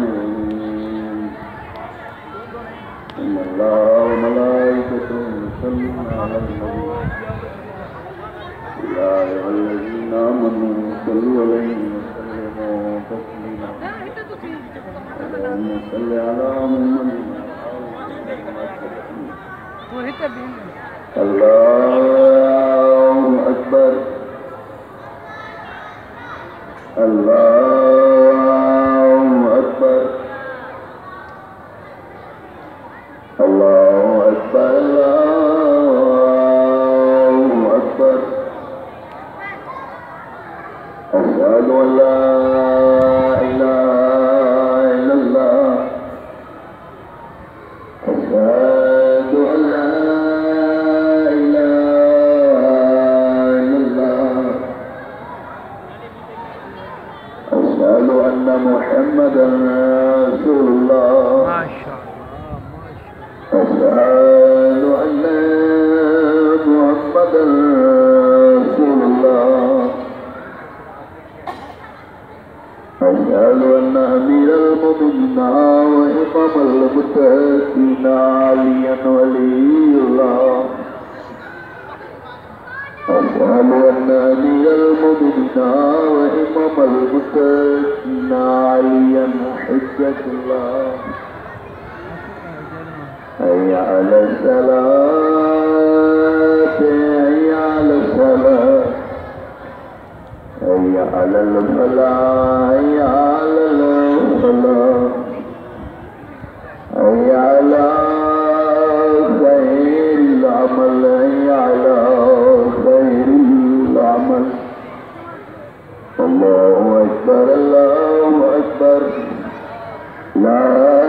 الرحيم إن الله وملائكته يصلون على النبي يا أيها الذين آمنوا صلوا عليه وسلموا تسليما اللهم صل على محمد الله أكبر الله أكبر الله أكبر الله أكبر أشهد أن لا إله إلا الله أشهد أن لا إله إلا الله أشهد أن محمدا رسول الله ما شاء الله أشهد أن محمدا رسول الله أشهد أن أمير المؤمنين وإمام المتقين عليا ولي الله أشهد أن أمير المؤمنين وإمام المتقين عليا حجة الله حي على الصلاة حي على الصلاة حي على الفلاح حي على الفلاح حي على خير العمل حي على خير العمل الله أكبر لا